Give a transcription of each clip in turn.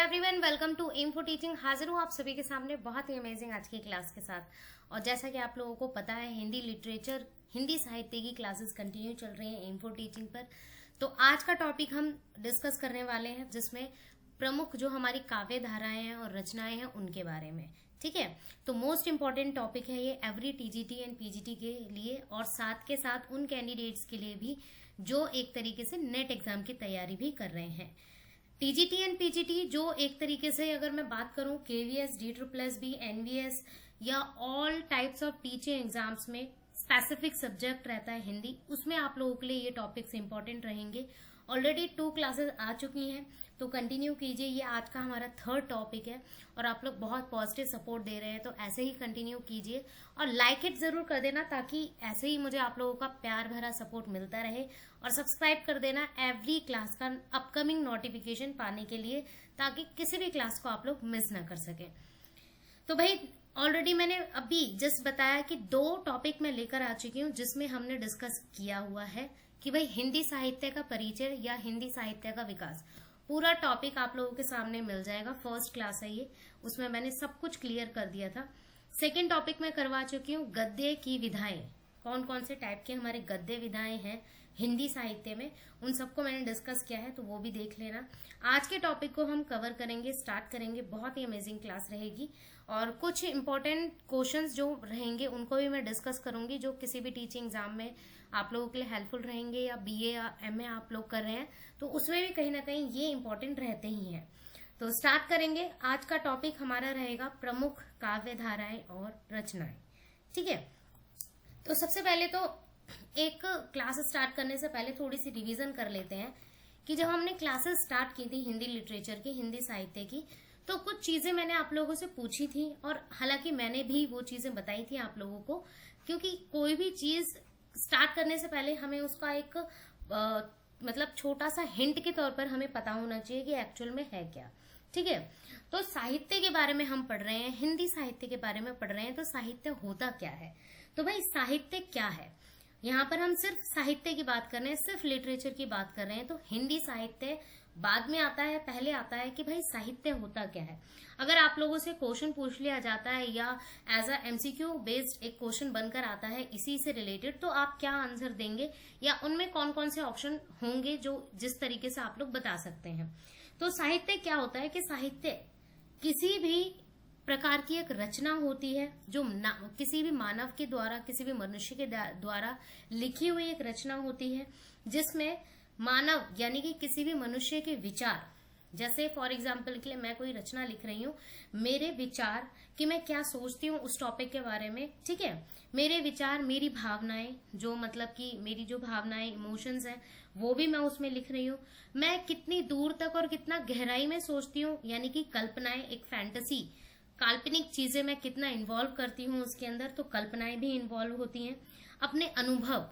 Everyone, welcome to M for teaching. हाजिर हूँ आप सभी के सामने बहुत ही अमेजिंग आज की क्लास के साथ। और जैसा कि आप लोगों को पता है, हिंदी लिटरेचर, हिंदी साहित्य की क्लासेस कंटिन्यू चल रही हैं एम फॉर टीचिंग पर। तो आज का टॉपिक हम डिस्कस करने वाले हैं, जिसमें प्रमुख जो हमारी काव्य धाराएं हैं और रचनाएं हैं उनके बारे में। ठीक है, तो मोस्ट इंपॉर्टेंट टॉपिक है ये एवरी टीजीटी एंड पीजीटी के लिए, और साथ के साथ उन कैंडिडेट्स के लिए भी जो एक तरीके से नेट एग्जाम की तैयारी भी कर रहे हैं। टीजीटी एंड पीजीटी जो एक तरीके से अगर मैं बात करूं केवीएस, DSSS, एनवीएस या all types of teaching exams में स्पेसिफिक सब्जेक्ट रहता है हिंदी, उसमें आप लोगों के लिए ये टॉपिक्स इंपॉर्टेंट रहेंगे। ऑलरेडी 2 क्लासेस आ चुकी हैं, तो कंटिन्यू कीजिए। ये आज का हमारा 3rd टॉपिक है और आप लोग बहुत पॉजिटिव सपोर्ट दे रहे हैं, तो ऐसे ही कंटिन्यू कीजिए और लाइक इट जरूर कर देना, ताकि ऐसे ही मुझे आप लोगों का प्यार भरा सपोर्ट मिलता रहे। और सब्सक्राइब कर देना एवरी क्लास का अपकमिंग नोटिफिकेशन पाने के लिए, ताकि किसी भी क्लास को आप लोग मिस ना कर सके। तो भाई, ऑलरेडी मैंने अभी जस्ट बताया कि 2 टॉपिक मैं लेकर आ चुकी हूँ, जिसमें हमने डिस्कस किया हुआ है कि भाई हिंदी साहित्य का परिचय या हिंदी साहित्य का विकास। पूरा टॉपिक आप लोगों के सामने मिल जाएगा। 1st क्लास है ये, उसमें मैंने सब कुछ क्लियर कर दिया था। 2nd टॉपिक मैं करवा चुकी हूँ गद्य की विधाएं। कौन कौन से टाइप के हमारे गद्य विधाएं हैं हिंदी साहित्य में, उन सबको मैंने डिस्कस किया है, तो वो भी देख लेना। आज के टॉपिक को हम कवर करेंगे, स्टार्ट करेंगे। बहुत ही अमेजिंग क्लास रहेगी और कुछ इंपॉर्टेंट क्वेश्चंस जो रहेंगे उनको भी मैं डिस्कस करूंगी, जो किसी भी टीचिंग एग्जाम में आप लोगों के लिए हेल्पफुल रहेंगे, या बीए या एमए आप लोग कर रहे हैं तो उसमें भी कहीं ना कहीं ये इंपॉर्टेंट रहते ही हैं। तो स्टार्ट करेंगे। आज का टॉपिक हमारा रहेगा प्रमुख काव्य धाराएं और रचनाएं। ठीक है, तो सबसे पहले तो एक क्लास स्टार्ट करने से पहले थोड़ी सी रिवीजन कर लेते हैं कि जब हमने क्लासेस स्टार्ट की थी हिंदी लिटरेचर की, हिंदी साहित्य की, तो कुछ चीजें मैंने आप लोगों से पूछी थी, और हालांकि मैंने भी वो चीजें बताई थी आप लोगों को, क्योंकि कोई भी चीज स्टार्ट करने से पहले हमें उसका एक मतलब छोटा सा हिंट के तौर पर हमें पता होना चाहिए कि एक्चुअल में है क्या। ठीक है, तो साहित्य के बारे में हम पढ़ रहे हैं, हिंदी साहित्य के बारे में पढ़ रहे हैं, तो साहित्य होता क्या है। तो भाई साहित्य क्या है, यहाँ पर हम सिर्फ साहित्य की बात कर रहे हैं, सिर्फ लिटरेचर की बात कर रहे हैं। तो हिंदी साहित्य बाद में आता है, पहले आता है कि भाई साहित्य होता क्या है। अगर आप लोगों से क्वेश्चन पूछ लिया जाता है या एज अ MCQ बेस्ड एक क्वेश्चन बनकर आता है इसी से रिलेटेड, तो आप क्या आंसर देंगे, या उनमें कौन कौन से ऑप्शन होंगे जो जिस तरीके से आप लोग बता सकते हैं। तो साहित्य क्या होता है कि साहित्य किसी भी प्रकार की एक रचना होती है जो किसी भी मानव के द्वारा, किसी भी मनुष्य के द्वारा लिखी हुई एक रचना होती है, जिसमें मानव यानी कि किसी भी मनुष्य के विचार, जैसे फॉर एग्जाम्पल के लिए मैं कोई रचना लिख रही हूँ, मेरे विचार कि मैं क्या सोचती हूँ उस टॉपिक के बारे में। ठीक है, मेरे विचार, मेरी भावनाएं, जो मतलब कि मेरी जो भावनाएं, इमोशंस हैं, वो भी मैं उसमें लिख रही हूँ। मैं कितनी दूर तक और कितना गहराई में सोचती हूँ, यानी कि कल्पनाएं, एक फैंटेसी, काल्पनिक चीजें मैं कितना इन्वॉल्व करती हूँ उसके अंदर, तो कल्पनाएं भी इन्वॉल्व होती हैं। अपने अनुभव,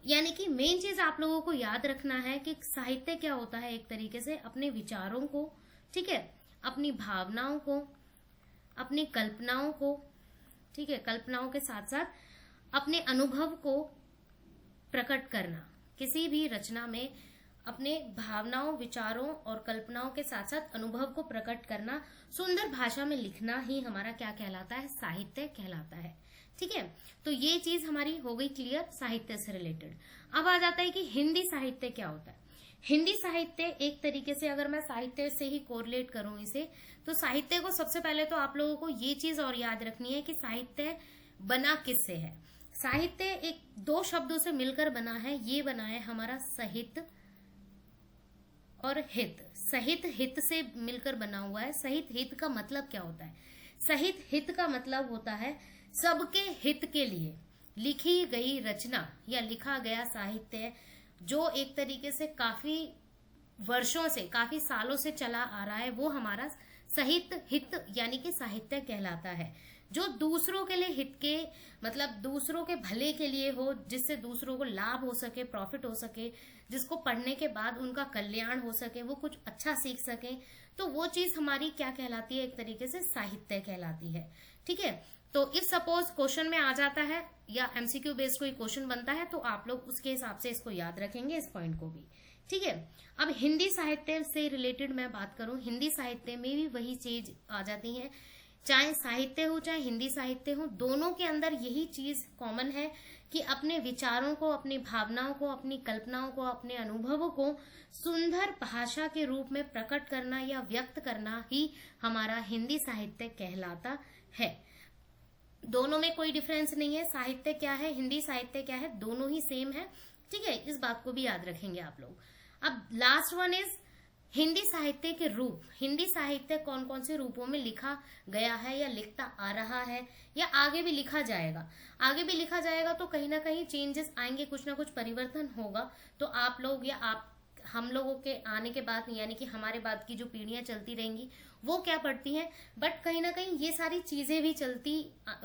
यानी कि मेन चीज आप लोगों को याद रखना है कि साहित्य क्या होता है, एक तरीके से अपने विचारों को, ठीक है, अपनी भावनाओं को, अपनी कल्पनाओं को, ठीक है, कल्पनाओं के साथ साथ अपने अनुभव को प्रकट करना। किसी भी रचना में अपने भावनाओं, विचारों और कल्पनाओं के साथ साथ अनुभव को प्रकट करना, सुंदर भाषा में लिखना ही हमारा क्या कहलाता है, साहित्य कहलाता है। ठीक है, तो ये चीज हमारी हो गई क्लियर साहित्य से रिलेटेड। अब आ जाता है कि हिंदी साहित्य क्या होता है। हिंदी साहित्य एक तरीके से, अगर मैं साहित्य से ही कोरिलेट करूं इसे, तो साहित्य को सबसे पहले तो आप लोगों को ये चीज और याद रखनी है कि साहित्य बना किससे है। साहित्य एक 2 शब्दों से मिलकर बना है। ये बना है हमारा सहित और हित। सहित हित से मिलकर बना हुआ है। सहित हित का मतलब क्या होता है? सहित हित का मतलब होता है सबके हित के लिए लिखी गई रचना या लिखा गया साहित्य, जो एक तरीके से काफी वर्षों से, काफी सालों से चला आ रहा है, वो हमारा सहित हित यानी कि साहित्य कहलाता है। जो दूसरों के लिए हित के, मतलब दूसरों के भले के लिए हो, जिससे दूसरों को लाभ हो सके, प्रॉफिट हो सके, जिसको पढ़ने के बाद उनका कल्याण हो सके, वो कुछ अच्छा सीख सके, तो वो चीज हमारी क्या कहलाती है, एक तरीके से साहित्य कहलाती है। ठीक है, तो इफ सपोज क्वेश्चन में आ जाता है या MCQ बेस्ड कोई क्वेश्चन बनता है, तो आप लोग उसके हिसाब से इसको याद रखेंगे, इस पॉइंट को भी ठीक है। अब हिंदी साहित्य से रिलेटेड मैं बात करूं, हिंदी साहित्य में भी वही चीज आ जाती है, चाहे साहित्य हो चाहे हिंदी साहित्य हो, दोनों के अंदर यही चीज कॉमन है कि अपने विचारों को, अपनी भावनाओं को, अपनी कल्पनाओं को, अपने अनुभवों को सुंदर भाषा के रूप में प्रकट करना या व्यक्त करना ही हमारा हिंदी साहित्य कहलाता है। दोनों में कोई डिफरेंस नहीं है, साहित्य क्या है, हिंदी साहित्य क्या है, दोनों ही सेम है। ठीक है, इस बात को भी याद रखेंगे आप लोग। अब लास्ट वन इज हिंदी साहित्य के रूप। हिंदी साहित्य कौन कौन से रूपों में लिखा गया है या लिखता आ रहा है या आगे भी लिखा जाएगा। आगे भी लिखा जाएगा तो कहीं ना कहीं चेंजेस आएंगे, कुछ ना कुछ परिवर्तन होगा। तो आप लोग या आप हम लोगों के आने के बाद यानी कि हमारे बाद की जो पीढ़ियां चलती रहेंगी वो क्या पढ़ती हैं, बट कहीं ना कहीं ये सारी चीजें भी चलती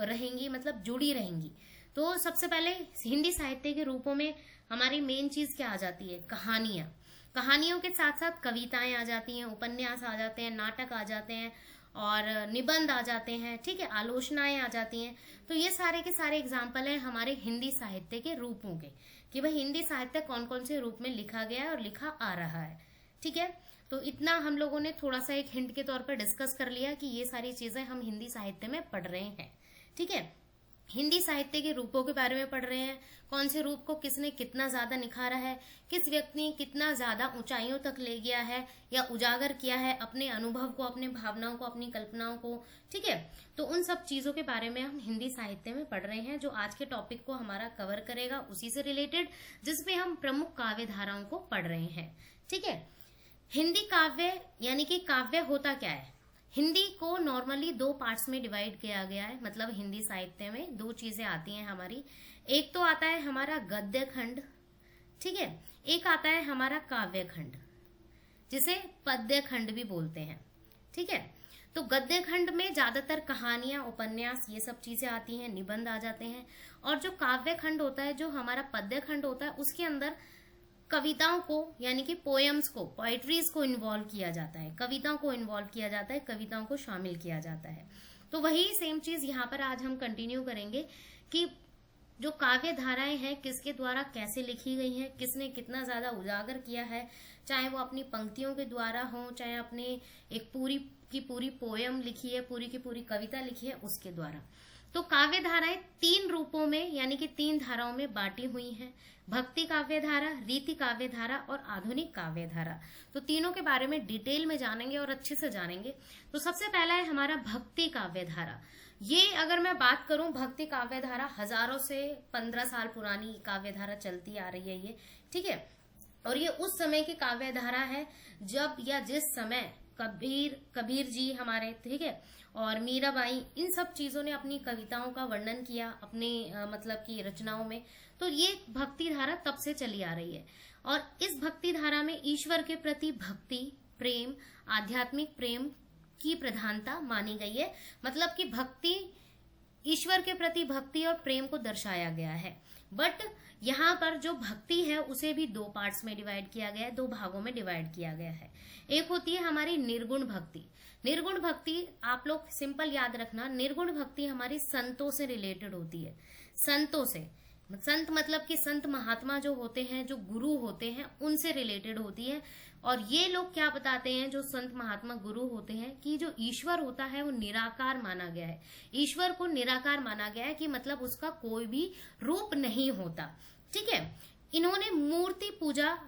रहेंगी, मतलब जुड़ी रहेंगी। तो सबसे पहले हिंदी साहित्य के रूपों में हमारी मेन चीज क्या आ जाती है, कहानियां। कहानियों के साथ साथ कविताएं आ जाती हैं, उपन्यास आ जाते हैं, नाटक आ जाते हैं और निबंध आ जाते हैं। ठीक है, आलोचनाएं आ जाती हैं। तो ये सारे के सारे एग्जाम्पल हैं हमारे हिंदी साहित्य के रूपों के, कि भाई हिंदी साहित्य कौन कौन से रूप में लिखा गया है और लिखा आ रहा है। ठीक है, तो इतना हम लोगों ने थोड़ा सा एक हिंट के तौर पर डिस्कस कर लिया कि ये सारी चीजें हम हिंदी साहित्य में पढ़ रहे हैं। ठीक है, हिंदी साहित्य के रूपों के बारे में पढ़ रहे हैं, कौन से रूप को किसने कितना ज्यादा निखारा है, किस व्यक्ति ने कितना ज्यादा ऊंचाइयों तक ले गया है या उजागर किया है अपने अनुभव को, अपने भावनाओं को, अपनी कल्पनाओं को। ठीक है, तो उन सब चीजों के बारे में हम हिंदी साहित्य में पढ़ रहे हैं, जो आज के टॉपिक को हमारा कवर करेगा उसी से रिलेटेड, जिसमें हम प्रमुख काव्य धाराओं को पढ़ रहे हैं। ठीक है, हिंदी काव्य यानी कि काव्य होता क्या है। हिंदी को नॉर्मली दो पार्ट्स में डिवाइड किया गया है, मतलब हिंदी साहित्य में दो चीजें आती हैं हमारी। एक तो आता है हमारा गद्य खंड, ठीक है, एक आता है हमारा काव्य खंड, जिसे पद्य खंड भी बोलते हैं। ठीक है, तो गद्य खंड में ज्यादातर कहानियां, उपन्यास, ये सब चीजें आती हैं, निबंध आ जाते हैं। और जो काव्य खंड होता है, जो हमारा पद्य खंड होता है, उसके अंदर कविताओं को यानी कि पोएम्स को, पोएट्रीज को इन्वॉल्व किया जाता है, कविताओं को इन्वॉल्व किया जाता है, कविताओं को शामिल किया जाता है। तो वही सेम चीज यहाँ पर आज हम कंटिन्यू करेंगे कि जो काव्य धाराएं हैं किसके द्वारा कैसे लिखी गई हैं, किसने कितना ज्यादा उजागर किया है, चाहे वो अपनी पंक्तियों के द्वारा हो, चाहे अपने एक पूरी की पूरी पोयम लिखी है, पूरी की पूरी कविता लिखी है, उसके द्वारा। तो काव्य धाराएं तीन रूपों में यानी कि तीन धाराओं में बांटी हुई हैं, भक्ति काव्य धारा, रीति काव्य धारा और आधुनिक काव्य धारा। तो तीनों के बारे में डिटेल में जानेंगे और अच्छे से जानेंगे। तो सबसे पहला है हमारा भक्ति काव्य धारा। ये अगर मैं बात करूं, भक्ति काव्य धारा हजारों से 15 साल पुरानी काव्य धारा चलती आ रही है ये। ठीक है, और ये उस समय की काव्य धारा है जब या जिस समय कबीर जी हमारे, ठीक है, और मीराबाई, इन सब चीजों ने अपनी कविताओं का वर्णन किया अपने मतलब की रचनाओं में। तो ये भक्ति धारा तब से चली आ रही है और इस भक्ति धारा में ईश्वर के प्रति भक्ति, प्रेम, आध्यात्मिक प्रेम की प्रधानता मानी गई है। मतलब कि भक्ति, ईश्वर के प्रति भक्ति और प्रेम को दर्शाया गया है। बट यहाँ पर जो भक्ति है उसे भी दो पार्ट्स में डिवाइड किया गया है, दो भागों में डिवाइड किया गया है। एक होती है हमारी निर्गुण भक्ति। निर्गुण भक्ति आप लोग सिंपल याद रखना, निर्गुण भक्ति हमारी संतों से रिलेटेड होती है। संतों से, संत मतलब कि संत महात्मा जो होते हैं, जो गुरु होते हैं, उनसे रिलेटेड होती है। और ये लोग क्या बताते हैं, जो संत महात्मा गुरु होते हैं, कि जो ईश्वर होता है वो निराकार माना गया है। ईश्वर को निराकार माना गया है कि मतलब उसका कोई भी रूप नहीं होता। ठीक है, इन्होंने मूर्ति पूजा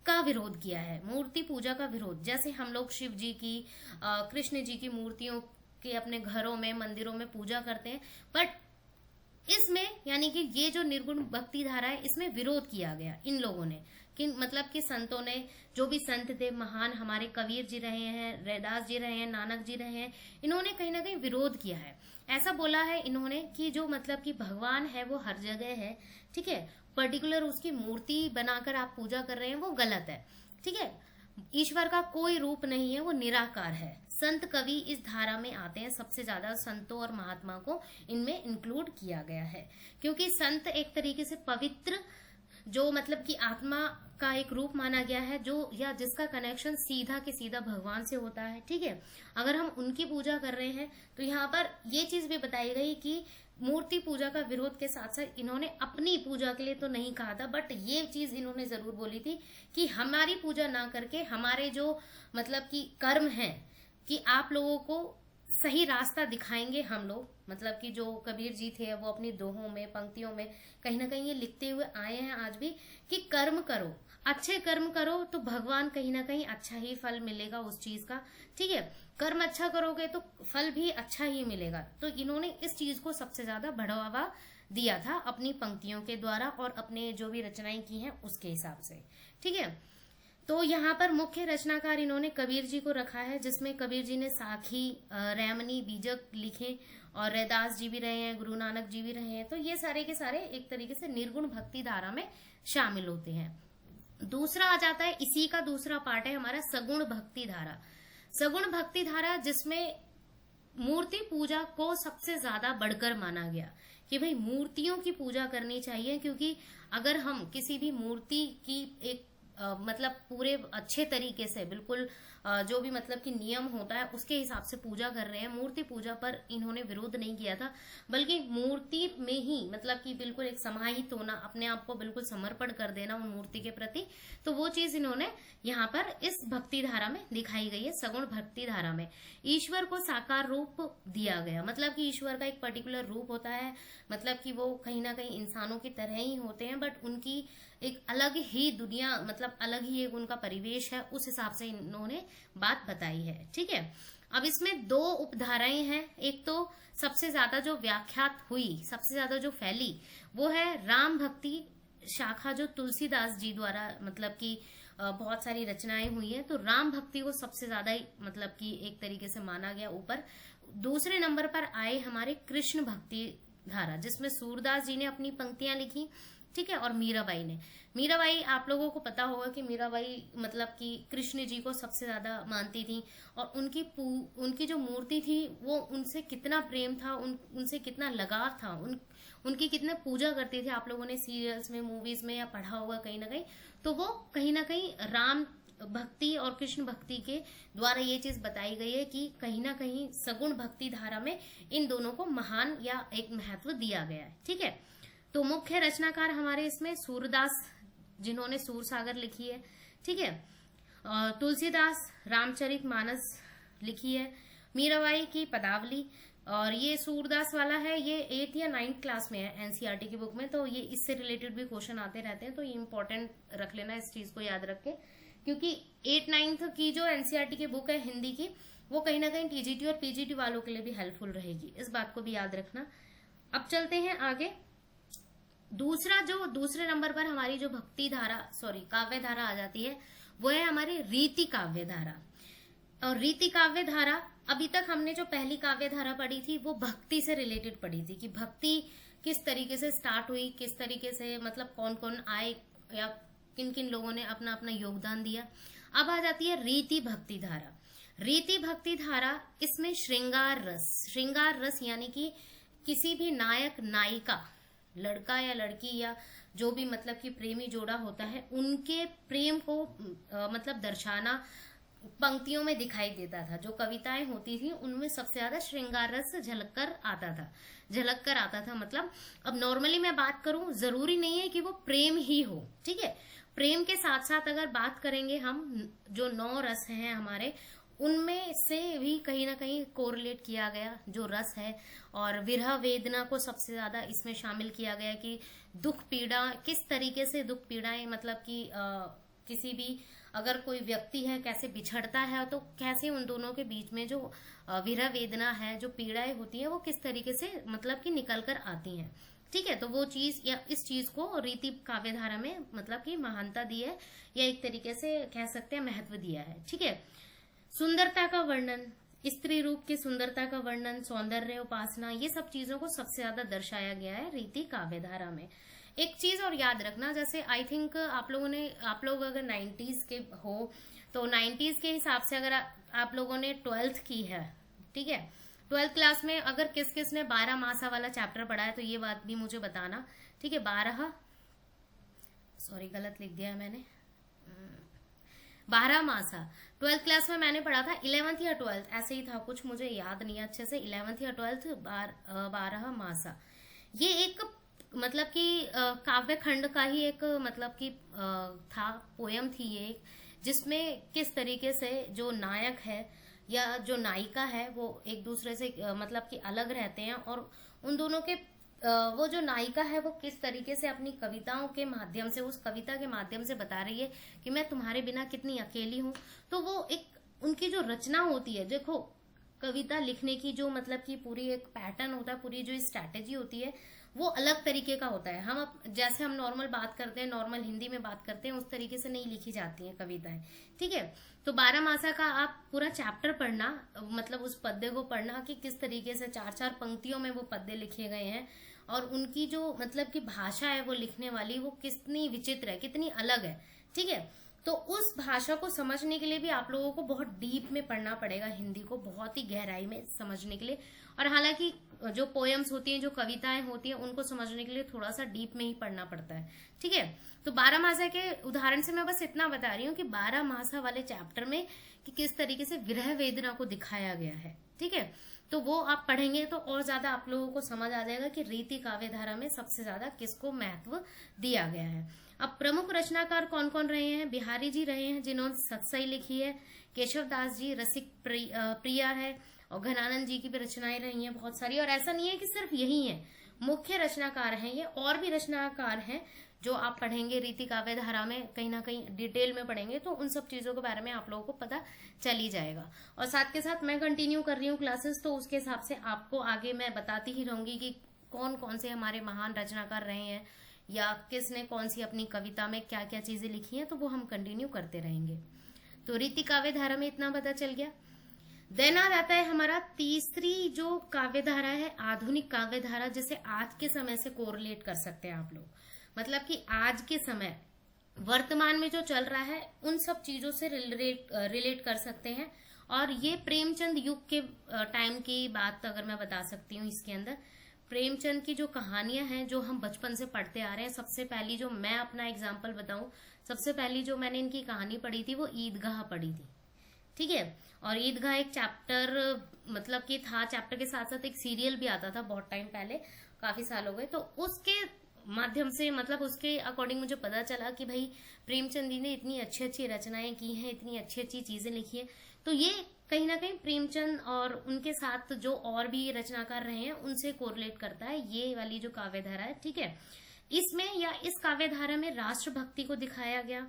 का विरोध किया है। मूर्ति पूजा का विरोध, जैसे हम लोग शिव जी की, कृष्ण जी की मूर्तियों के अपने घरों में, मंदिरों में पूजा करते हैं, बट इसमें यानी कि ये जो निर्गुण भक्ति धारा है, इसमें विरोध किया गया इन लोगों ने, कि मतलब कि संतों ने, जो भी संत थे महान, हमारे कबीर जी रहे हैं, रैदास जी रहे हैं, नानक जी रहे हैं, इन्होंने कहीं ना कहीं विरोध किया है। ऐसा बोला है इन्होंने कि जो मतलब कि भगवान है वो हर जगह है। ठीक है, पर्टिकुलर उसकी मूर्ति बनाकर आप पूजा कर रहे हैं, वो गलत है। ठीक है, ईश्वर का कोई रूप नहीं है, वो निराकार है। संत कवि इस धारा में आते हैं, सबसे ज्यादा संतों और महात्मा को इनमें इंक्लूड किया गया है, क्योंकि संत एक तरीके से पवित्र जो मतलब कि आत्मा का एक रूप माना गया है, जो या जिसका कनेक्शन सीधा के सीधा भगवान से होता है, ठीक है। अगर हम उनकी पूजा कर रहे हैं तो यहाँ पर ये चीज भी बताई गई कि मूर्ति पूजा का विरोध के साथ साथ इन्होंने अपनी पूजा के लिए तो नहीं कहा था, बट ये चीज इन्होंने जरूर बोली थी कि हमारी पूजा ना करके हमारे जो मतलब कि कर्म है, कि आप लोगों को सही रास्ता दिखाएंगे हम लोग। मतलब कि जो कबीर जी थे वो अपनी दोहों में, पंक्तियों में कहीं ना कहीं ये लिखते हुए आए हैं आज भी, कि कर्म करो, अच्छे कर्म करो तो भगवान कहीं ना कहीं अच्छा ही फल मिलेगा उस चीज का, ठीक है। कर्म अच्छा करोगे तो फल भी अच्छा ही मिलेगा। तो इन्होंने इस चीज को सबसे ज्यादा बढ़ावा दिया था अपनी पंक्तियों के द्वारा और अपने जो भी रचनाएं की हैं उसके हिसाब से, ठीक है। तो यहाँ पर मुख्य रचनाकार इन्होंने कबीर जी को रखा है, जिसमें कबीर जी ने साखी, रैमनी, बीजक लिखे, और रैदास जी भी रहे हैं, गुरु नानक जी भी रहे हैं। तो ये सारे के सारे एक तरीके से निर्गुण भक्ति धारा में शामिल होते हैं। दूसरा आ जाता है, इसी का दूसरा पार्ट है हमारा सगुण भक्ति धारा। सगुण भक्ति धारा जिसमें मूर्ति पूजा को सबसे ज्यादा बढ़कर माना गया कि भाई मूर्तियों की पूजा करनी चाहिए, क्योंकि अगर हम किसी भी मूर्ति की एक मतलब पूरे अच्छे तरीके से बिल्कुल जो भी मतलब कि नियम होता है उसके हिसाब से पूजा कर रहे हैं, मूर्ति पूजा पर इन्होंने विरोध नहीं किया था, बल्कि मूर्ति में ही मतलब कि बिल्कुल एक समाहित होना, अपने आप को बिल्कुल समर्पण कर देना उन मूर्ति के प्रति। तो वो चीज इन्होंने यहाँ पर इस भक्ति धारा में दिखाई गई है। सगुण भक्ति धारा में ईश्वर को साकार रूप दिया गया, मतलब कि ईश्वर का एक पर्टिकुलर रूप होता है, मतलब कि वो कहीं ना कहीं इंसानों की तरह ही होते हैं, बट उनकी एक अलग ही दुनिया, मतलब अलग ही एक उनका परिवेश है, उस हिसाब से इन्होंने बात बताई है, ठीक है। अब इसमें दो उपधाराएं हैं। एक तो सबसे ज्यादा जो व्याख्यात हुई, सबसे ज्यादा जो फैली, वो है राम भक्ति शाखा, जो तुलसीदास जी द्वारा मतलब कि बहुत सारी रचनाएं हुई है। तो राम भक्ति को सबसे ज्यादा मतलब कि एक तरीके से माना गया ऊपर। दूसरे नंबर पर आए हमारे कृष्ण भक्ति धारा, जिसमें सूरदास जी ने अपनी पंक्तियां लिखी, ठीक है, और मीराबाई आप लोगों को पता होगा कि मीराबाई मतलब कि कृष्ण जी को सबसे ज्यादा मानती थी, और उनकी जो मूर्ति थी वो उनसे कितना प्रेम था, उनसे कितना लगाव था, उनकी कितना पूजा करती थी। आप लोगों ने सीरियल्स में, मूवीज में या पढ़ा होगा कहीं ना कहीं। तो वो कहीं ना कहीं राम भक्ति और कृष्ण भक्ति के द्वारा ये चीज बताई गई है कि कहीं ना कहीं सगुण भक्ति धारा में इन दोनों को महान या एक महत्व दिया गया है, ठीक है। तो मुख्य रचनाकार हमारे इसमें सूरदास, जिन्होंने सूरसागर लिखी है, ठीक है, तुलसीदास रामचरित मानस लिखी है, मीराबाई की पदावली, और ये सूरदास वाला है, ये 8th या 9th क्लास में है एनसीईआरटी की बुक में। तो ये इससे रिलेटेड भी क्वेश्चन आते रहते हैं, तो ये इंपॉर्टेंट रख लेना, इस चीज को याद रख के, क्योंकि 8th 9th की जो एनसीईआरटी की बुक है हिंदी की, वो कहीं ना कहीं टीजीटी और पीजीटी वालों के लिए भी हेल्पफुल रहेगी, इस बात को भी याद रखना। अब चलते हैं आगे। दूसरे नंबर पर हमारी जो काव्य धारा आ जाती है, वो है हमारी रीति काव्य धारा। और रीति काव्य धारा, अभी तक हमने जो पहली काव्य धारा पढ़ी थी वो भक्ति से रिलेटेड पढ़ी थी, कि भक्ति किस तरीके से स्टार्ट हुई, किस तरीके से मतलब कौन कौन आए या किन किन लोगों ने अपना अपना योगदान दिया। अब आ जाती है रीति भक्ति धारा। रीति भक्ति धारा, इसमें श्रृंगार रस यानी कि किसी भी नायक नायिका, लड़का या लड़की या जो भी मतलब कि प्रेमी जोड़ा होता है, उनके प्रेम को मतलब दर्शाना पंक्तियों में दिखाई देता था। जो कविताएं होती थी उनमें सबसे ज्यादा श्रृंगार रस झलक कर आता था। मतलब अब नॉर्मली मैं बात करूं, जरूरी नहीं है कि वो प्रेम ही हो, ठीक है। प्रेम के साथ साथ अगर बात करेंगे हम, जो 9 रस हैं हमारे, उनमें से भी कहीं ना कहीं कोरिलेट किया गया जो रस है, और विरह वेदना को सबसे ज्यादा इसमें शामिल किया गया कि दुख पीड़ा, किस तरीके से दुख पीड़ाएं, मतलब कि किसी भी अगर कोई व्यक्ति है कैसे बिछड़ता है, तो कैसे उन दोनों के बीच में जो विरह वेदना है, जो पीड़ाएं होती है, वो किस तरीके से मतलब कि निकल कर आती हैं, ठीक है। तो वो चीज या इस चीज को रीति काव्यधारा में मतलब कि महानता दी है, या एक तरीके से कह सकते हैं महत्व दिया है, ठीक है। सुंदरता का वर्णन, स्त्री रूप की सुंदरता का वर्णन, सौंदर्य उपासना, ये सब चीजों को सबसे ज्यादा दर्शाया गया है रीति काव्यधारा में। एक चीज और याद रखना, जैसे आई थिंक आप लोग अगर 90s के हो, तो 90s के हिसाब से अगर आप लोगों ने 12th की है, ठीक है, 12th क्लास में अगर किस किस ने 12 मासा वाला चैप्टर पढ़ा है, तो ये बात भी मुझे बताना, ठीक है। सॉरी गलत लिख दिया है मैंने। 12 मासा 12th क्लास में मैंने पढ़ा था, 11th या 12th ऐसे ही था कुछ, मुझे याद नहीं अच्छे से, 11th या 12th 12 मासा। ये एक मतलब कि काव्य खंड का ही एक मतलब कि था, पोयम थी ये एक, जिसमें किस तरीके से जो नायक है या जो नायिका है वो एक दूसरे से मतलब कि अलग रहते हैं, और उन दोनों के वो जो नायिका है वो किस तरीके से अपनी कविताओं के माध्यम से, उस कविता के माध्यम से बता रही है कि मैं तुम्हारे बिना कितनी अकेली हूं। तो वो एक उनकी जो रचना होती है, देखो कविता लिखने की जो मतलब कि पूरी एक पैटर्न होता है, पूरी जो स्ट्रैटेजी होती है वो अलग तरीके का होता है। जैसे हम नॉर्मल बात करते हैं, नॉर्मल हिंदी में बात करते हैं, उस तरीके से नहीं लिखी जाती हैं कविताएं, ठीक है। तो 12 मासा का आप पूरा चैप्टर पढ़ना, मतलब उस पद्य को पढ़ना कि किस तरीके से 4-4 पंक्तियों में वो पद्य लिखे गए हैं, और उनकी जो मतलब की भाषा है वो लिखने वाली, वो कितनी विचित्र है, कितनी अलग है, ठीक है। तो उस भाषा को समझने के लिए भी आप लोगों को बहुत डीप में पढ़ना पड़ेगा, हिंदी को बहुत ही गहराई में समझने के लिए। और हालांकि जो पोएम्स होती हैं, जो कविताएं होती हैं, उनको समझने के लिए थोड़ा सा डीप में ही पढ़ना पड़ता है, ठीक है। तो 12 मासा के उदाहरण से मैं बस इतना बता रही हूँ कि 12 मासा वाले चैप्टर में कि किस तरीके से विरह वेदना को दिखाया गया है, ठीक है। तो वो आप पढ़ेंगे तो और ज्यादा आप लोगों को समझ आ जाएगा कि रीति काव्य धारा में सबसे ज्यादा किसको महत्व दिया गया है। अब प्रमुख रचनाकार कौन कौन रहे हैं? बिहारी जी रहे हैं जिन्होंने सतसई लिखी है, केशव दास जी रसिक प्रिया है, और घनानंद जी की भी रचनाएं रही हैं बहुत सारी। और ऐसा नहीं है कि सिर्फ यही है मुख्य रचनाकार हैं ये, और भी रचनाकार हैं जो आप पढ़ेंगे रीति काव्य धारा में, कहीं ना कहीं डिटेल में पढ़ेंगे तो उन सब चीजों के बारे में आप लोगों को पता चल ही जाएगा। और साथ के साथ मैं कंटिन्यू कर रही हूँ क्लासेस, तो उसके हिसाब से आपको आगे मैं बताती ही रहूंगी कि कौन कौन से हमारे महान रचनाकार रहे हैं, या किसने कौन सी अपनी कविता में क्या क्या चीजें लिखी हैं, तो वो हम कंटिन्यू करते रहेंगे। तो रीति काव्य धारा में इतना पता चल गया। देन आ जाता है हमारा तीसरी जो काव्य धारा है, आधुनिक काव्य धारा, जिसे आज के समय से कोरिलेट कर सकते हैं आप लोग। मतलब कि आज के समय वर्तमान में जो चल रहा है उन सब चीजों से रिलेट कर सकते हैं। और ये प्रेमचंद युग के टाइम की बात अगर मैं बता सकती हूँ, इसके अंदर प्रेमचंद की जो कहानियां हैं जो हम बचपन से पढ़ते आ रहे हैं। सबसे पहली जो मैं अपना एग्जाम्पल बताऊं, सबसे पहली जो मैंने इनकी कहानी पढ़ी थी वो ईदगाह पढ़ी थी, ठीक है। और ईदगाह एक चैप्टर मतलब कि था, चैप्टर के साथ साथ एक सीरियल भी आता था बहुत टाइम पहले, काफी साल हो गए। तो उसके माध्यम से मतलब उसके अकॉर्डिंग मुझे पता चला कि भाई प्रेमचंद जी ने इतनी अच्छी अच्छी रचनाएं की हैं, इतनी अच्छी अच्छी चीजें लिखी है। तो ये कहीं ना कहीं प्रेमचंद और उनके साथ जो और भी रचनाकार रहे हैं उनसे कोरिलेट करता है ये वाली जो काव्य धारा है, ठीक है। इसमें या इस काव्य धारा में राष्ट्रभक्ति को दिखाया गया,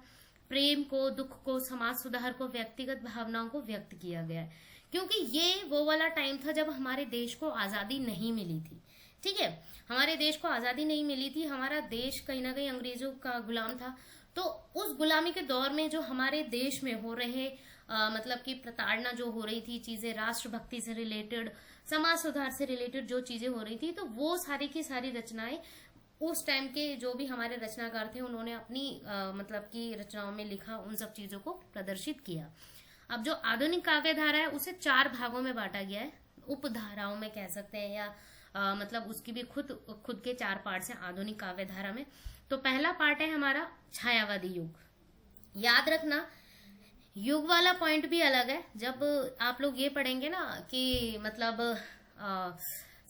प्रेम को, दुख को, समाज सुधार को, व्यक्तिगत भावनाओं को व्यक्त किया गया है। क्योंकि ये वो वाला टाइम था जब हमारे देश को आजादी नहीं मिली थी, ठीक है। हमारे देश को आजादी नहीं मिली थी, हमारा देश कहीं ना कहीं अंग्रेजों का गुलाम था। तो उस गुलामी के दौर में जो हमारे देश में हो रहे मतलब कि प्रताड़ना जो हो रही थी, चीजें राष्ट्रभक्ति से रिलेटेड, समाज सुधार से रिलेटेड जो चीजें हो रही थी, तो वो सारी की सारी रचनाएं उस टाइम के जो भी हमारे रचनाकार थे उन्होंने अपनी मतलब की रचनाओं में लिखा, उन सब चीजों को प्रदर्शित किया। अब जो आधुनिक काव्य धारा है उसे 4 भागों में बांटा गया है, उपधाराओं में कह सकते हैं, या मतलब उसकी भी खुद के 4 पार्ट्स हैं आधुनिक काव्य धारा में। तो पहला पार्ट है हमारा छायावादी युग। याद रखना युग वाला पॉइंट भी अलग है। जब आप लोग ये पढ़ेंगे ना कि मतलब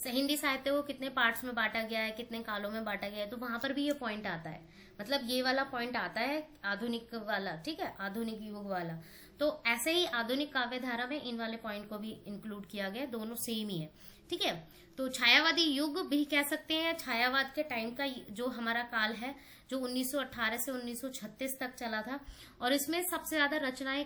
हिंदी साहित्य को कितने पार्ट्स में बांटा गया है, कितने कालों में बांटा गया है, तो वहां पर भी ये पॉइंट आता है, मतलब ये वाला पॉइंट आता है आधुनिक वाला, ठीक है, आधुनिक युग वाला। तो ऐसे ही आधुनिक काव्य धारा में इन वाले पॉइंट को भी इंक्लूड किया गया, दोनों सेम ही है, ठीक है। तो छायावादी युग भी कह सकते हैं, छायावाद के टाइम का जो हमारा काल है जो 1918 से 1936 तक चला था। और इसमें सबसे ज्यादा रचनाएं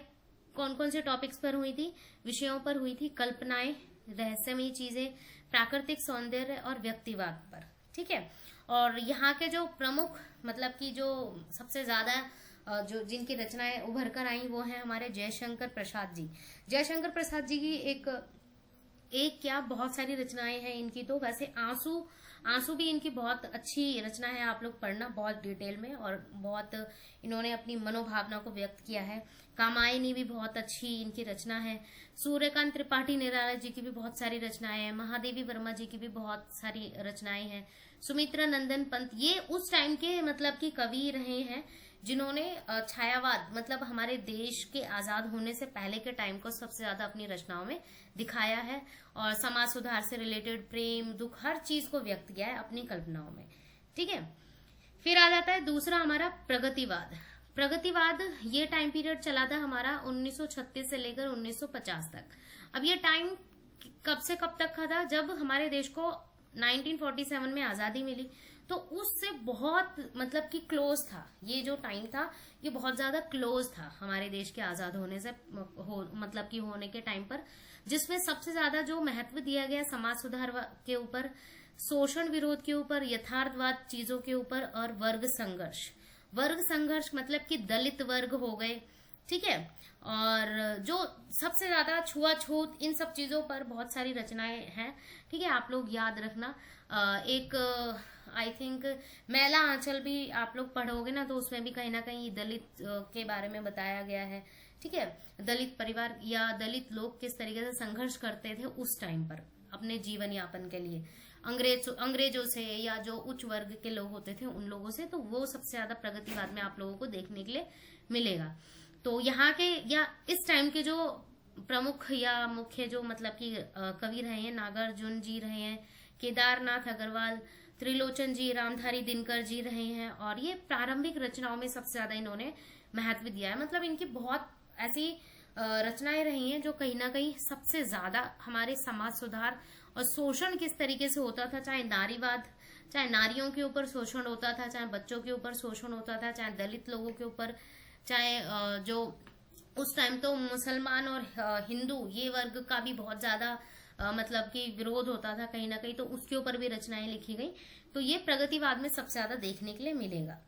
कौन कौन से टॉपिक्स पर हुई थी? विषयों पर हुई थी, कल्पनाएं, रहस्यमयी चीजें, प्राकृतिक सौंदर्य और व्यक्तिवाद पर, ठीक है। और यहाँ के जो प्रमुख मतलब कि जो सबसे ज्यादा जो जिनकी रचनाएं उभर कर आई वो हैं हमारे जयशंकर प्रसाद जी। जयशंकर प्रसाद जी की एक एक क्या बहुत सारी रचनाएं हैं इनकी। तो वैसे आंसू आंसू भी इनकी बहुत अच्छी रचना है, आप लोग पढ़ना बहुत डिटेल में, और बहुत इन्होंने अपनी मनोभावना को व्यक्त किया है। कामायनी भी बहुत अच्छी इनकी रचना है। सूर्यकांत त्रिपाठी निराला जी की भी बहुत सारी रचनाएं हैं। महादेवी वर्मा जी की भी बहुत सारी रचनाएं हैं। सुमित्रा नंदन पंत, ये उस टाइम के मतलब कि कवि रहे हैं जिन्होंने छायावाद मतलब हमारे देश के आजाद होने से पहले के टाइम को सबसे ज्यादा अपनी रचनाओं में दिखाया है, और समाज सुधार से रिलेटेड प्रेम दुख हर चीज को व्यक्त किया है अपनी कल्पनाओं में। ठीक है, फिर आ जाता है दूसरा हमारा प्रगतिवाद। प्रगतिवाद ये टाइम पीरियड चला था हमारा 1936 से लेकर 1950 तक। अब ये टाइम कब से कब तक का था, जब हमारे देश को 1947 में आजादी मिली, तो उससे बहुत मतलब कि क्लोज था ये जो टाइम था, ये बहुत ज्यादा क्लोज था हमारे देश के आजाद होने से मतलब कि होने के टाइम पर, जिसमें सबसे ज्यादा जो महत्व दिया गया समाज सुधार के ऊपर, शोषण विरोध के ऊपर, यथार्थवाद चीजों के ऊपर, और वर्ग संघर्ष। वर्ग संघर्ष मतलब कि दलित वर्ग हो गए, ठीक है, और जो सबसे ज्यादा छुआछूत, इन सब चीजों पर बहुत सारी रचनाएं हैं। ठीक है, आप लोग याद रखना। एक आई थिंक मैला आंचल भी आप लोग पढ़ोगे ना, तो उसमें भी कहीं ना कहीं दलित के बारे में बताया गया है। ठीक है, दलित परिवार या दलित लोग किस तरीके से संघर्ष करते थे उस टाइम पर अपने जीवन यापन के लिए अंग्रेजों से, या जो उच्च वर्ग के लोग होते थे उन लोगों से। तो वो सबसे ज्यादा प्रगतिवाद में आप लोगों को देखने के लिए मिलेगा। तो यहाँ के या इस टाइम के जो प्रमुख या मुख्य जो मतलब कि कवि रहे हैं, नागार्जुन जी रहे हैं, केदारनाथ अग्रवाल, त्रिलोचन जी, रामधारी दिनकर जी रहे हैं, और ये प्रारंभिक रचनाओं में सबसे ज्यादा इन्होंने महत्व दिया है। मतलब इनकी बहुत ऐसी रचनाएं रही हैं जो कहीं ना कहीं सबसे ज्यादा हमारे समाज सुधार और शोषण किस तरीके से होता था, चाहे नारीवाद, चाहे नारियों के ऊपर शोषण होता था, चाहे बच्चों के ऊपर शोषण होता था, चाहे दलित लोगों के ऊपर, चाहे जो उस टाइम तो मुसलमान और हिंदू ये वर्ग का भी बहुत ज्यादा मतलब कि विरोध होता था कहीं ना कहीं, तो उसके ऊपर भी रचनाएं लिखी गई। तो ये प्रगतिवाद में सबसे ज्यादा देखने के लिए मिलेगा।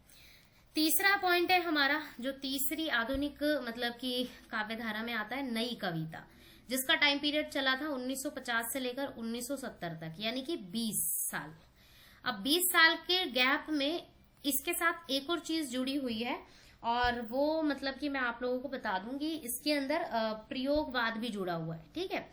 तीसरा पॉइंट है हमारा, जो तीसरी आधुनिक मतलब कि काव्यधारा में आता है, नई कविता, जिसका टाइम पीरियड चला था 1950 से लेकर 1970 तक, यानी कि 20 साल। अब 20 साल के गैप में इसके साथ एक और चीज जुड़ी हुई है, और वो मतलब कि मैं आप लोगों को बता दूंगी, इसके अंदर प्रयोगवाद भी जुड़ा हुआ है। ठीक है,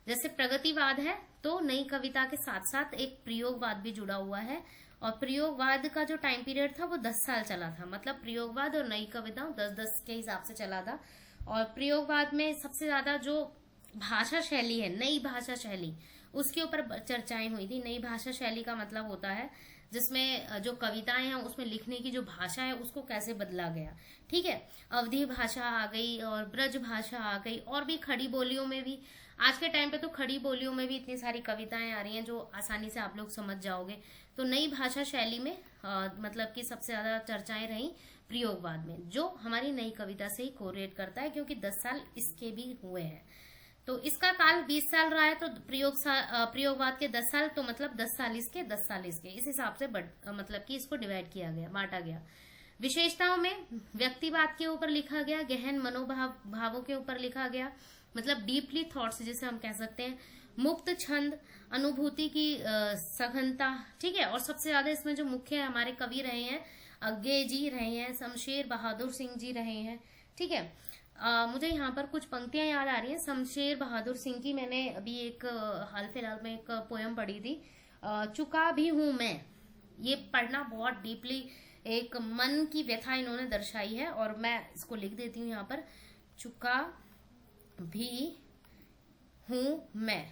जैसे प्रगतिवाद है तो नई कविता के साथ साथ एक प्रयोगवाद भी जुड़ा हुआ है, और प्रयोगवाद का जो टाइम पीरियड था वो 10 साल चला था। मतलब प्रयोगवाद और नई कविता 10-10 के हिसाब से चला था। और प्रयोगवाद में सबसे ज्यादा जो भाषा शैली है, नई भाषा शैली, उसके ऊपर चर्चाएं हुई थी। नई भाषा शैली का मतलब होता है जिसमें जो कविताएं हैं उसमें लिखने की जो भाषा है उसको कैसे बदला गया। ठीक है, अवधी भाषा आ गई और ब्रज भाषा आ गई, और भी खड़ी बोलियों में भी आज के टाइम पे तो खड़ी बोलियों में भी इतनी सारी कविताएं आ रही हैं जो आसानी से आप लोग समझ जाओगे। तो नई भाषा शैली में मतलब कि सबसे ज्यादा चर्चाएं रही प्रयोगवाद में, जो हमारी नई कविता से ही कोरिलेट करता है, क्योंकि 10 साल इसके भी हुए हैं। तो इसका काल 20 साल रहा है, तो प्रयोगवाद के 10 साल, तो मतलब 10 साल इसके 10 साल इसके, इस हिसाब से मतलब कि इसको डिवाइड किया गया, बांटा गया। विशेषताओं में व्यक्तिवाद के ऊपर लिखा गया, गहन भावों के ऊपर लिखा गया, मतलब डीपली थॉट्स जिसे हम कह सकते हैं, मुक्त छंद, अनुभूति की सघनता। ठीक है, और सबसे ज्यादा इसमें जो मुख्य हमारे कवि रहे हैं, अज्ञे जी रहे हैं, शमशेर बहादुर सिंह जी रहे हैं। ठीक है, मुझे यहाँ पर कुछ पंक्तियां याद आ रही हैं शमशेर बहादुर सिंह की। मैंने अभी एक हाल फिलहाल में एक पोयम पढ़ी थी, चुका भी हूं मैं। ये पढ़ना बहुत डीपली, एक मन की व्यथा इन्होंने दर्शाई है, और मैं इसको लिख देती हूँ यहाँ पर, चुका भी हूं मैं।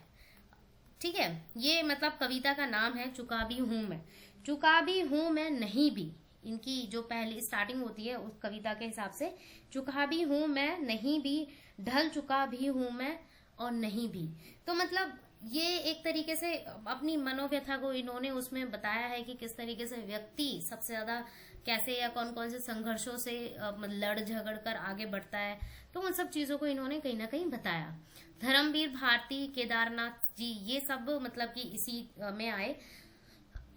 ठीक है, ये मतलब कविता का नाम है, चुका भी हूं मैं। चुका भी हूं मैं, नहीं भी, इनकी जो पहली स्टार्टिंग होती है उस कविता के हिसाब से, चुका भी हूं मैं, नहीं भी, ढल चुका भी हूं मैं, और नहीं भी। तो मतलब ये एक तरीके से अपनी मनोव्यथा को इन्होंने उसमें बताया है कि किस तरीके से व्यक्ति सबसे ज्यादा कैसे या कौन कौन से संघर्षों से लड़ झगड़ कर आगे बढ़ता है। तो उन सब चीजों को इन्होंने कहीं ना कहीं बताया। धर्मवीर भारती, केदारनाथ जी, ये सब मतलब कि इसी में आए।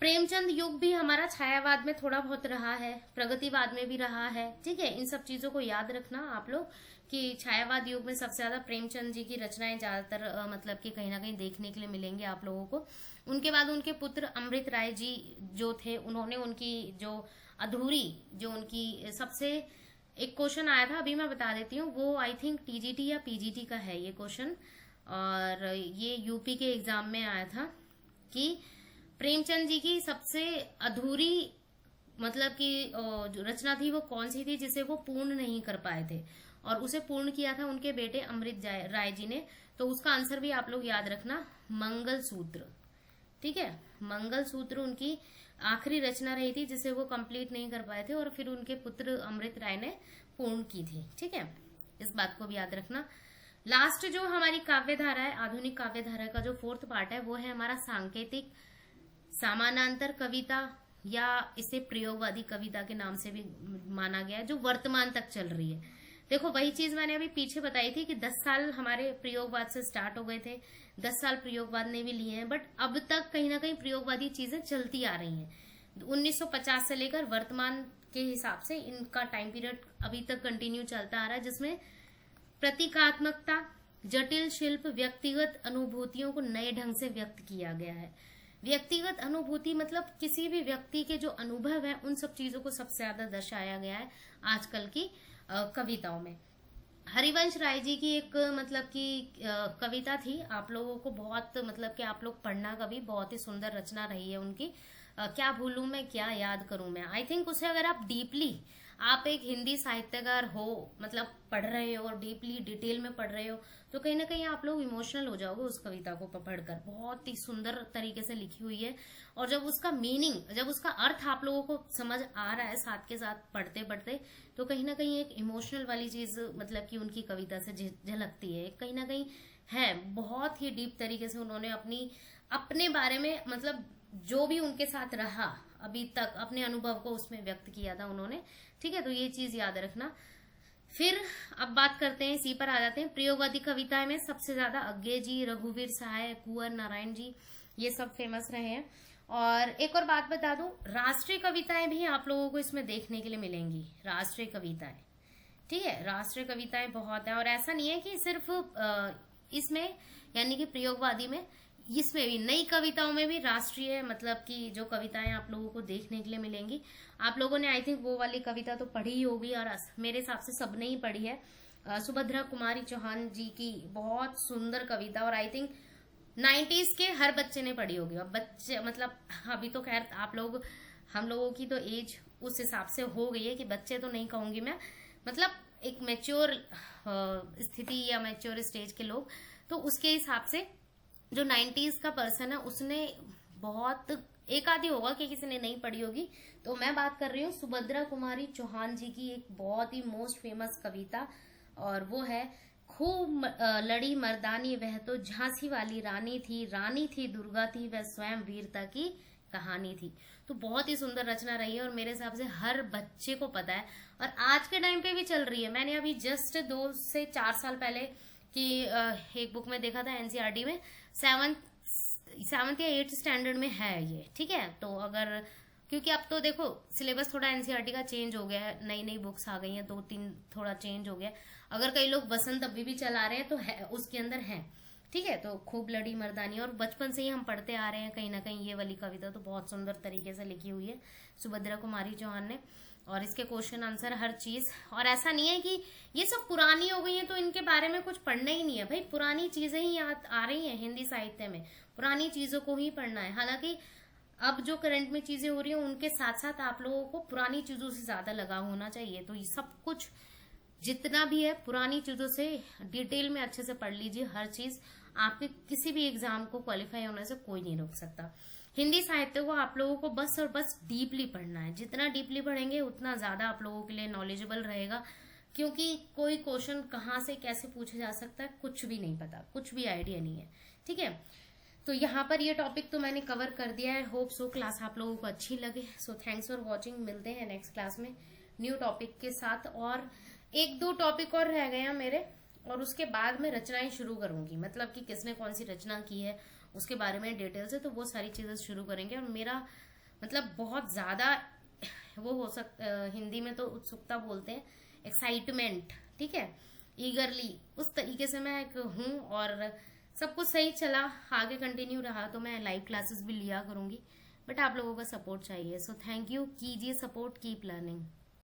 प्रेमचंद युग भी हमारा छायावाद में थोड़ा बहुत रहा है, प्रगतिवाद में भी रहा है। ठीक है, इन सब चीजों को याद रखना आप लोग, कि छायावाद युग में सबसे ज्यादा प्रेमचंद जी की रचनाएं ज्यादातर मतलब कि कहीं ना कहीं देखने के लिए मिलेंगे आप लोगों को। उनके बाद उनके पुत्र अमृत राय जी जो थे, उन्होंने उनकी जो अधूरी, जो उनकी सबसे एक क्वेश्चन आया था, अभी मैं बता देती हूँ, वो आई थिंक टीजीटी या पीजीटी का है ये क्वेश्चन, और ये यूपी के एग्जाम में आया था कि प्रेमचंद जी की सबसे अधूरी मतलब कि जो रचना थी वो कौन सी थी जिसे वो पूर्ण नहीं कर पाए थे, और उसे पूर्ण किया था उनके बेटे अमृत राय जी ने। तो उसका आंसर भी आप लोग याद रखना, मंगल सूत्र। ठीक है, मंगल सूत्र उनकी आखिरी रचना रही थी जिसे वो कंप्लीट नहीं कर पाए थे, और फिर उनके पुत्र अमृत राय ने पूर्ण की थी। ठीक है, इस बात को भी याद रखना। लास्ट जो हमारी काव्य धारा है, आधुनिक काव्य धारा का जो फोर्थ पार्ट है, वो है हमारा सांकेतिक समानांतर कविता, या इसे प्रयोगवादी कविता के नाम से भी माना गया है, जो वर्तमान तक चल रही है। देखो वही चीज मैंने अभी पीछे बताई थी कि 10 साल हमारे प्रयोगवाद से स्टार्ट हो गए थे, 10 साल प्रयोगवाद ने भी लिए हैं, बट अब तक कहीं ना कहीं प्रयोगवादी चीजें चलती आ रही हैं। 1950 से लेकर वर्तमान के हिसाब से इनका टाइम पीरियड अभी तक कंटिन्यू चलता आ रहा है, जिसमें प्रतीकात्मकता, जटिल शिल्प, व्यक्तिगत अनुभूतियों को नए ढंग से व्यक्त किया गया है। व्यक्तिगत अनुभूति मतलब किसी भी व्यक्ति के जो अनुभव है, उन सब चीजों को सबसे ज्यादा दर्शाया गया है आजकल की कविताओं में। हरिवंश राय जी की एक मतलब की कविता थी, आप लोगों को बहुत मतलब कि आप लोग पढ़ना कभी, बहुत ही सुंदर रचना रही है उनकी, क्या भूलूं मैं क्या याद करूं मैं। आई थिंक उसे अगर आप डीपली, आप एक हिंदी साहित्यकार हो, मतलब पढ़ रहे हो और डीपली डिटेल में पढ़ रहे हो, तो कहीं ना कहीं आप लोग इमोशनल हो जाओगे उस कविता को पढ़कर। बहुत ही सुंदर तरीके से लिखी हुई है, और जब उसका मीनिंग, जब उसका अर्थ आप लोगों को समझ आ रहा है साथ के साथ पढ़ते पढ़ते, तो कहीं ना कहीं एक इमोशनल वाली चीज मतलब कि उनकी कविता से झलकती है। कहीं ना कहीं है, बहुत ही डीप तरीके से उन्होंने अपने बारे में, मतलब जो भी उनके साथ रहा अभी तक, अपने अनुभव को उसमें व्यक्त किया था उन्होंने। ठीक है, तो ये चीज याद रखना। फिर अब बात करते हैं, इसी पर आ जाते हैं। प्रयोगवादी कविता में सबसे ज्यादा अज्ञे जी, रघुवीर सहाय, कुंवर नारायण जी, ये सब फेमस रहे हैं। और एक और बात बता दूं, राष्ट्रीय कविताएं भी आप लोगों को इसमें देखने के लिए मिलेंगी। राष्ट्रीय कविताएं, ठीक है, राष्ट्रीय कविताएं बहुत है, और ऐसा नहीं है कि सिर्फ इसमें यानी कि प्रयोगवादी में, इसमें भी नई कविताओं में भी राष्ट्रीय मतलब कि जो कविताएं आप लोगों को देखने के लिए मिलेंगी। आप लोगों ने आई थिंक वो वाली कविता तो पढ़ी ही होगी, और मेरे हिसाब से सबने ही पढ़ी है, सुभद्रा कुमारी चौहान जी की बहुत सुंदर कविता, और आई थिंक 90s के हर बच्चे ने पढ़ी होगी। अब बच्चे मतलब अभी तो खैर आप लोग, हम लोगों की तो एज उस हिसाब से हो गई है कि बच्चे तो नहीं कहूंगी मैं, मतलब एक मैच्योर स्थिति या मैच्योर स्टेज के लोग, तो उसके हिसाब से जो 90s का पर्सन है उसने बहुत, एक आधी होगा कि किसी ने नहीं पढ़ी होगी। तो मैं बात कर रही हूँ सुभद्रा कुमारी चौहान जी की एक बहुत ही मोस्ट फेमस कविता, और वो है खूब लड़ी मर्दानी वह तो झांसी वाली रानी थी, रानी थी दुर्गा थी वह स्वयं वीरता की कहानी थी। तो बहुत ही सुंदर रचना रही है, और मेरे हिसाब से हर बच्चे को पता है, और आज के टाइम पे भी चल रही है। मैंने अभी जस्ट 2 से 4 साल पहले की एक बुक में देखा था, एनसीईआरटी में 7th या 8th स्टैंडर्ड में है ये। ठीक है, तो अगर, क्योंकि अब तो देखो सिलेबस थोड़ा एनसीईआरटी का चेंज हो गया है, नई नई बुक्स आ गई हैं, 2-3 थोड़ा चेंज हो गया। अगर कई लोग बसंत अभी भी चला रहे हैं तो है, उसके अंदर है। ठीक है, तो खूब लड़ी मर्दानी, और बचपन से ही हम पढ़ते आ रहे हैं कहीं ना कहीं ये वाली कविता, तो बहुत सुंदर तरीके से लिखी हुई है सुभद्रा कुमारी चौहान ने, और इसके क्वेश्चन आंसर हर चीज। और ऐसा नहीं है कि ये सब पुरानी हो गई है तो इनके बारे में कुछ पढ़ना ही नहीं है, भाई पुरानी चीजें ही याद आ रही हैं हिंदी साहित्य में, पुरानी चीजों को ही पढ़ना है। हालांकि अब जो करंट में चीजें हो रही हैं उनके साथ साथ आप लोगों को पुरानी चीजों से ज्यादा लगाव होना चाहिए। तो ये सब कुछ जितना भी है पुरानी चीजों से डिटेल में अच्छे से पढ़ लीजिए, हर चीज आपके किसी भी एग्जाम को क्वालिफाई होने से कोई नहीं रोक सकता। हिंदी साहित्य को आप लोगों को बस और बस डीपली पढ़ना है, जितना डीपली पढ़ेंगे उतना ज्यादा आप लोगों के लिए नॉलेजेबल रहेगा, क्योंकि कोई क्वेश्चन कहाँ से कैसे पूछा जा सकता है कुछ भी नहीं पता, कुछ भी आइडिया नहीं है। ठीक है, तो यहाँ पर ये टॉपिक तो मैंने कवर कर दिया है। होप सो क्लास आप लोगों को अच्छी लगे। सो थैंक्स फॉर वॉचिंग, मिलते हैं नेक्स्ट क्लास में न्यू टॉपिक के साथ, और 1-2 टॉपिक और रह गए हैं मेरे, और उसके बाद मैं रचनाएं शुरू करूंगी, मतलब कि किसने कौन सी रचना की है उसके बारे में डिटेल से, तो वो सारी चीजें शुरू करेंगे। और मेरा मतलब बहुत ज्यादा वो हो सकता, हिंदी में तो उत्सुकता बोलते हैं, एक्साइटमेंट, ठीक है, ईगरली, उस तरीके से मैं एक हूँ। और सब कुछ सही चला, आगे कंटिन्यू रहा तो मैं लाइव क्लासेस भी लिया करूंगी, बट आप लोगों का सपोर्ट चाहिए। सो थैंक यू, कीजिए सपोर्ट, कीप लर्निंग।